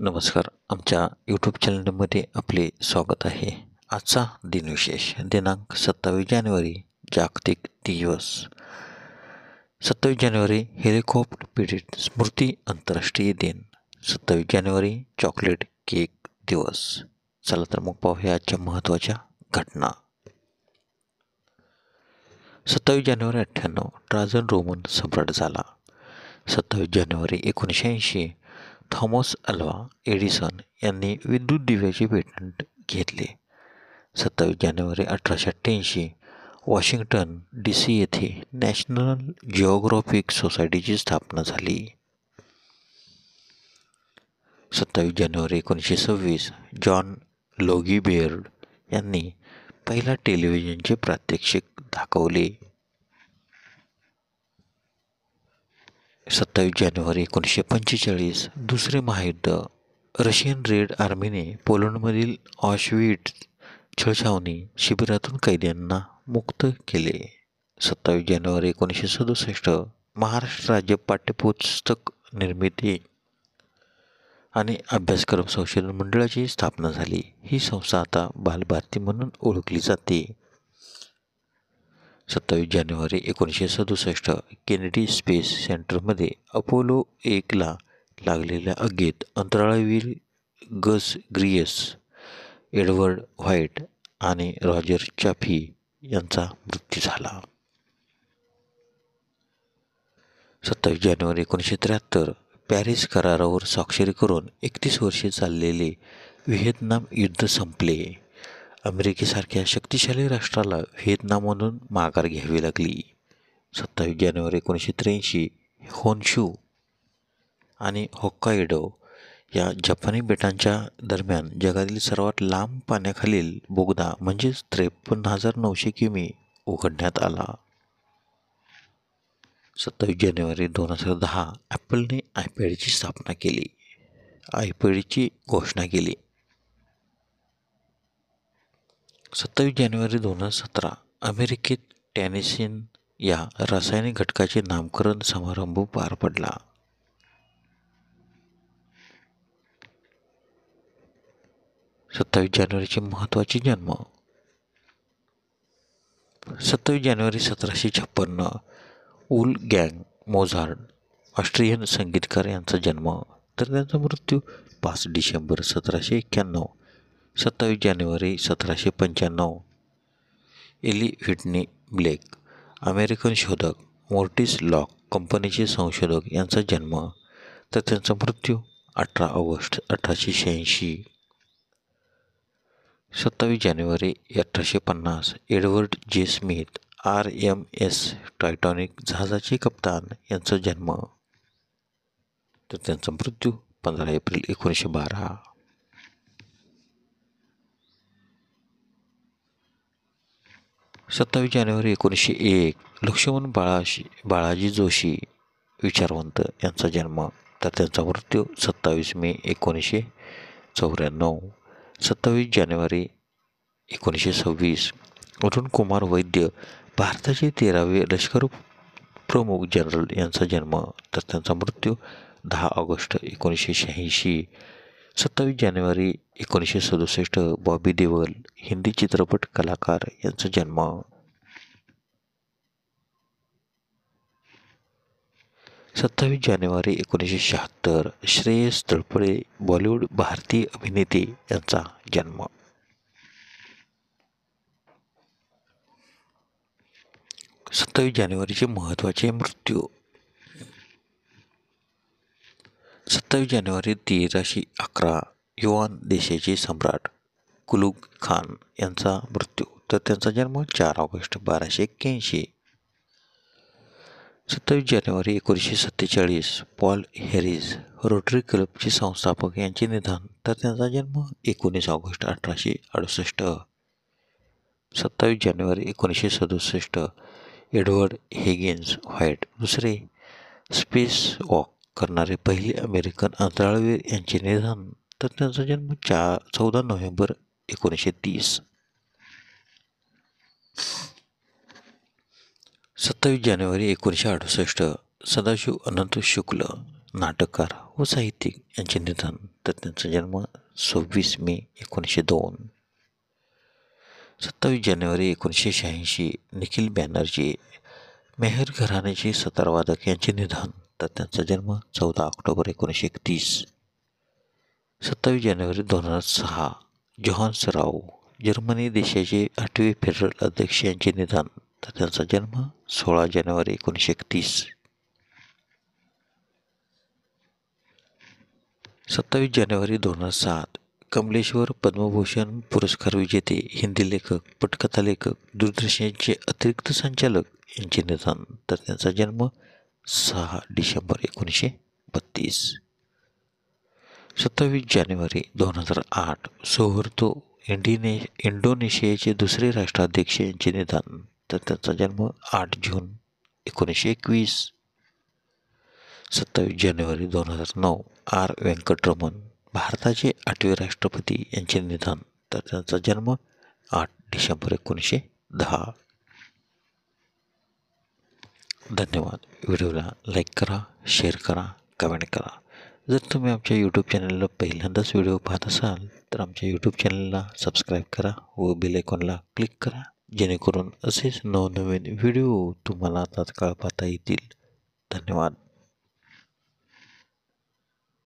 नमस्कार. आमच्या यूट्यूब चॅनलमध्ये आपले स्वागत आहे. आजचा दिनविशेष दिनांक 27 जानेवारी जागतिक दिवस. 27 जानेवारी हेलिकॉप्टर पीडित स्मृती आंतरराष्ट्रीय दिन. 27 जानेवारी चॉकलेट केक दिवस. चला तर मग पाहूया आजच्या महत्त्वाच्या घटना. 27 जानेवारी 98 ट्राजन रोमन सम्राट झाला. 27 जानेवारी 1980 थॉमस अल्वा एडिसन यांनी विद्युत दिव्याचे पेटंट घेतले. 27 जानेवारी 1888 वॉशिंग्टन डी.सी. येथे नॅशनल जिओग्राफिक सोसायटीची स्थापना झाली. 27 जानेवारी 1926 जॉन लोगी बेअर्ड यांनी पहिला टेलिव्हिजनचे प्रात्यक्षिक दाखवले. 27 जानेवारी 1945 दुसरे महायुद्ध. रशियन रेड आर्मीने पोलंडमधील ऑशविट्झ छळछावणी शिबिरातून कैद्यांना मुक्त केले. 27 जानेवारी 1967 महाराष्ट्र राज्य पाठ्यपुस्तक निर्मिती आणि अभ्यासक्रम संशोधन मंडळाची स्थापना झाली. ही संस्था आता बालभारती म्हणून ओळखली जाते. 27 जानेवारी 1967 केनेडी स्पेस सेंटरमध्ये अपोलो 1ला लागलेल्या आगीत अंतराळवीर गस ग्रियस, एडवर्ड व्हाईट आणि रॉजर चाफी यांचा मृत्यू झाला. 27 जानेवारी 1973 पॅरिस करारावर स्वाक्षरी करून 31 वर्षे चाललेले व्हिएतनाम युद्ध संपले. अमेरिकेसारख्या शक्तिशाली राष्ट्राला व्हिएतनाममधून माघार घ्यावी लागली. 27 जानेवारी 1983 होन्शू आणि होक्काइडो या जपानी बेटांच्या दरम्यान जगातील सर्वात लांब पाण्याखालील बोगदा म्हणजेच 53,900 किमी उघडण्यात आला. 27 जानेवारी 2010 ॲपलने आयपॅडची घोषणा केली. 27 जानेवारी 2017 अमेरिकेत टॅनिसिन या रासायनिक घटकाचे नामकरण समारंभ पार पडला. 27 जानेवारीचे महत्त्वाचे जन्म. 27 जानेवारी 1756 वुल्फगँग मोझार्ट ऑस्ट्रियन संगीतकार यांचा जन्म तर त्यांचा मृत्यू 5 डिसेंबर 1791. 27 जानेवारी 1795 एली व्हिटनी ब्लेक अमेरिकन शोधक, मोर्टिस लॉक कंपनीचे संशोधक यांचा जन्म तर त्यांचा मृत्यू 18 ऑगस्ट 1886. 27 जानेवारी 1850 एडवर्ड जे स्मिथ RMS टायटॅनिक जहाजाचे कप्तान यांचा जन्म तर त्यांचा मृत्यू 15 एप्रिल 1912. 27 जानेवारी 1901 लक्ष्मण बाळाजी जोशी विचारवंत यांचा जन्म तर त्यांचा मृत्यू 27 मे 1994. 27 जानेवारी 1926 अरुण कुमार वैद्य भारताचे 13वे लष्कर प्रमुख जनरल यांचा जन्म तर त्यांचा मृत्यू 10 ऑगस्ट 1986. 27 जानेवारी 1967 बॉबी देओल हिंदी चित्रपट कलाकार यांचा जन्म. 27 जानेवारी 1976 श्रेयस तळपडे बॉलिवूड भारतीय अभिनेते यांचा जन्म. 27 जानेवारीचे महत्त्वाचे मृत्यू. 27 जानेवारी 1311 युआन देशाचे सम्राट कुलुग खान यांचा मृत्यू तर त्यांचा जन्म 4 ऑगस्ट 1281. 27 जानेवारी 1947 पॉल हॅरिस रोटरी क्लबचे संस्थापक यांचे निधन तर त्यांचा जन्म 19 ऑगस्ट 1868. 27 जानेवारी 1967 एडवर्ड हिगिन्स व्हाईट दुसरे स्पेस वॉक करणारे पहिले अमेरिकन अंतराळवीर यांचे निधन तर त्यांचा जन्म 14 नोव्हेंबर 1930. 27 जानेवारी 1968 सदाशिव अनंत शुक्ल नाटककार व साहित्यिक यांचे निधन, तर त्यांचा जन्म 26 मे 1902. 27 जानेवारी 1986 निखिल बॅनर्जी मेहर घराण्याचे सतारवादक यांचे निधन, तर त्यांचा जन्म 14 ऑक्टोबर 1931. 27 जानेवारी 2006 जोहान्स राव जर्मनी देशाचे 8वे फेडरल अध्यक्ष यांचे निधन, तर त्यांचा जन्म 16 जानेवारी 1931. 27 जानेवारी 2007 कमलेश्वर पद्मभूषण पुरस्कार विजेते हिंदी लेखक, पटकथा लेखक, दूरदर्शनचे अतिरिक्त संचालक यांचे निधन, तर त्यांचा जन्म 6 डिसेंबर 1932. 27 जानेवारी 2008 सुहर्तो इंडोनेशियाचे दुसरे राष्ट्राध्यक्ष यांचे निधन, तर त्यांचा जन्म 8 जून 1921. 27 जानेवारी 2009 आर व्यंकटरमण भारताचे 8वे राष्ट्रपती यांचे निधन, तर त्यांचा जन्म 8 डिसेंबर 1910. धन्यवाद. व्हिडिओला लाईक करा, शेअर करा, कमेंट करा. जर तुम्ही आमच्या यूट्यूब चॅनलला पहिल्यांदाच व्हिडिओ पाहत असाल तर आमच्या यूट्यूब चॅनलला सबस्क्राईब करा व बेल आयकॉनला क्लिक करा, जेणेकरून असेच नवनवीन व्हिडिओ तुम्हाला तात्काळ पाहता येतील. धन्यवाद.